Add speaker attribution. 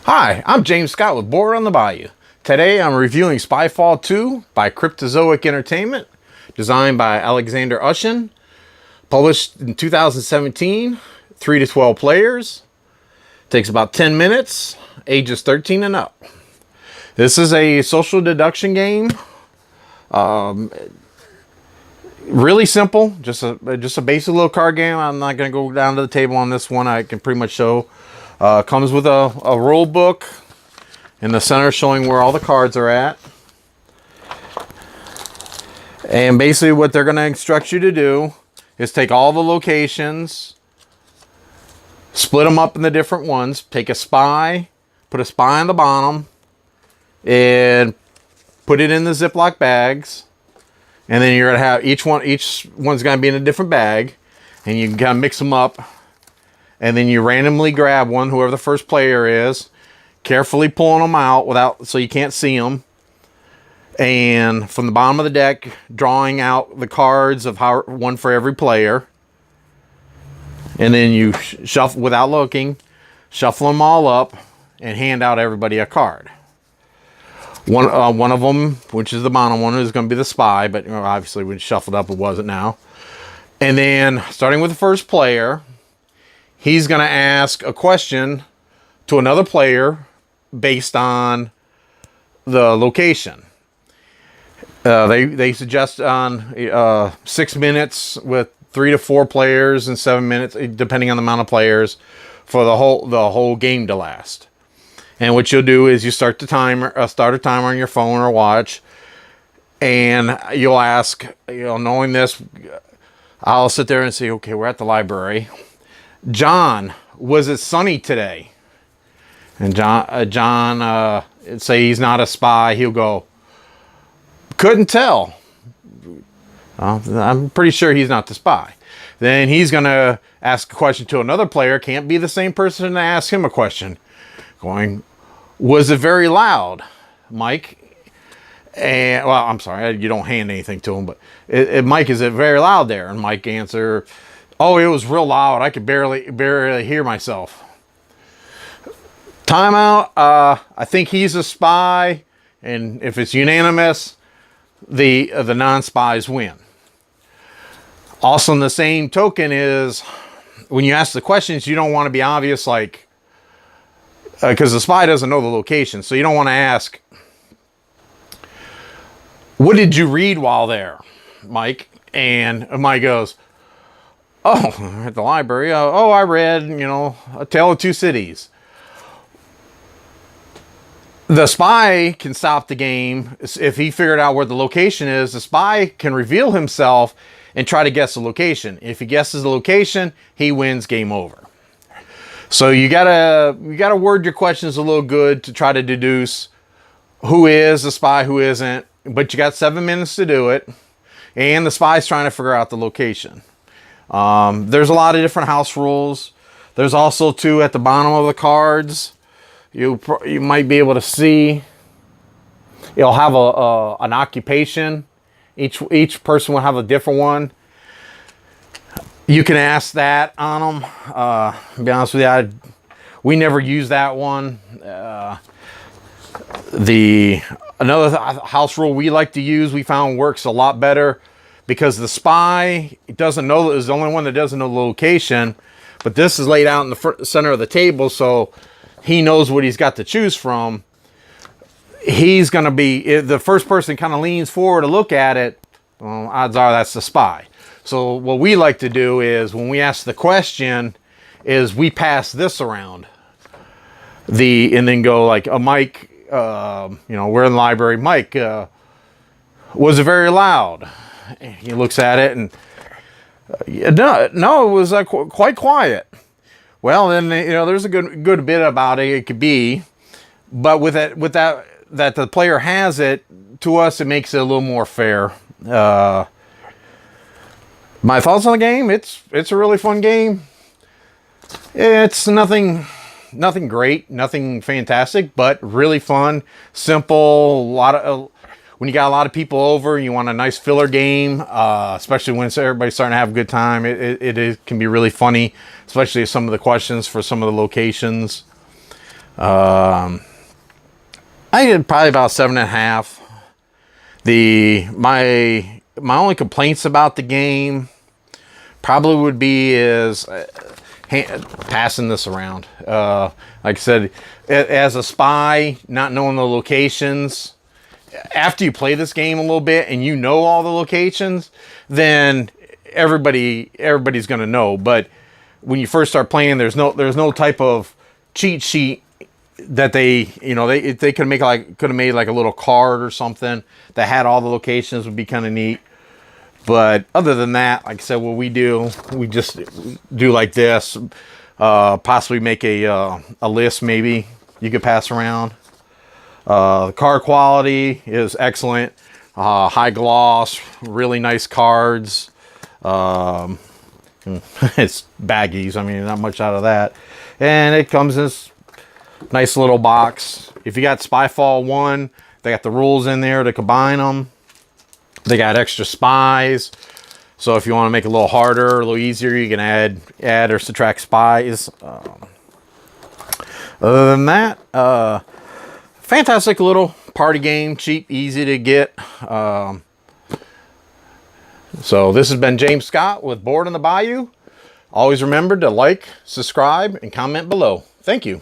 Speaker 1: Hi, I'm James Scott with Board on the Bayou. Today I'm reviewing Spyfall 2 by Cryptozoic Entertainment, designed by Alexander Ushin, published in 2017, 3 to 12 players, takes about 10 minutes, ages 13 and up. This is a social deduction game. Really simple, just a basic little card game. I'm not going to go down to the table on this one. I can pretty much show. Comes with a rule book in the center showing where all the cards are at. And basically what they're going to instruct you to do is take all the locations, split them up into different ones, take a spy, put a spy on the bottom, and put it in the Ziploc bags. And then you're going to have each one's going to be in a different bag, and you can kind of mix them up. And then you randomly grab one, whoever the first player is, carefully pulling them out so you can't see them. And from the bottom of the deck, drawing out the cards of one for every player. And then you shuffle without looking, shuffle them all up, and hand out everybody a card. One of them, which is the bottom one, is going to be the spy, but obviously when shuffled up, it wasn't now. And then starting with the first player, he's going to ask a question to another player based on the location. They suggest on 6 minutes with 3 to 4 players and 7 minutes, depending on the amount of players, for the whole game to last. And what you'll do is you start a timer on your phone or watch, and you'll ask, knowing this, I'll sit there and say, okay, we're at the library. John, was it sunny today? And John say he's not a spy. He'll go, couldn't tell. I'm pretty sure he's not the spy. Then he's going to ask a question to another player. Can't be the same person to ask him a question. Going, was it very loud, Mike? And well, I'm sorry, you don't hand anything to him, but Mike, is it very loud there? And Mike answer, oh, it was real loud. I could barely hear myself. Timeout. I think he's a spy, and if it's unanimous, the non-spies win. Also, in the same token is when you ask the questions, you don't want to be obvious, like because the spy doesn't know the location, so you don't want to ask, "What did you read while there, Mike?" And Mike goes, oh, at the library. I read, A Tale of Two Cities. The spy can stop the game. If he figured out where the location is, the spy can reveal himself and try to guess the location. If he guesses the location, he wins, game over. So you gotta word your questions a little good to try to deduce who is the spy, who isn't. But you got 7 minutes to do it. And the spy's trying to figure out the location. There's a lot of different house rules. There's also at the bottom of the cards. You might be able to see. It'll have an occupation. Each person will have a different one. You can ask that on them. To be honest with you, we never use that one. Another house rule we like to use, we found works a lot better. Because the spy doesn't know, is the only one that doesn't know the location, but this is laid out in the center of the table, so he knows what he's got to choose from. He's going to be, the first person kind of leans forward to look at it, well, odds are that's the spy. So what we like to do is, when we ask the question, is we pass this around. And then go like, Mike, we're in the library, Mike, was it very loud? He looks at it and no, it was quite quiet. Well, then there's a good bit about it. It could be, but with that the player has it, to us it makes it a little more fair. My thoughts on the game: it's a really fun game. It's nothing great, nothing fantastic, but really fun, simple. When you got a lot of people over and you want a nice filler game, especially when everybody's starting to have a good time, it can be really funny, especially some of the questions for some of the locations. I did probably about 7.5. My only complaints about the game probably would be is passing this around. Like I said, as a spy, not knowing the locations. After you play this game a little bit and you know all the locations, then everybody's gonna know. But when you first start playing, there's no type of cheat sheet that they could have made like a little card or something that had all the locations. Would be kind of neat. But other than that, like I said, what we just do like this. Possibly make a list maybe you could pass around. The card quality is excellent. High gloss, really nice cards. It's baggies. I mean, not much out of that. And it comes in this nice little box. If you got Spyfall 1, they got the rules in there to combine them. They got extra spies. So if you want to make it a little harder, a little easier, you can add or subtract spies. Other than that, fantastic little party game, cheap, easy to get. So this has been James Scott with Board in the Bayou. Always remember to like, subscribe, and comment below. Thank you.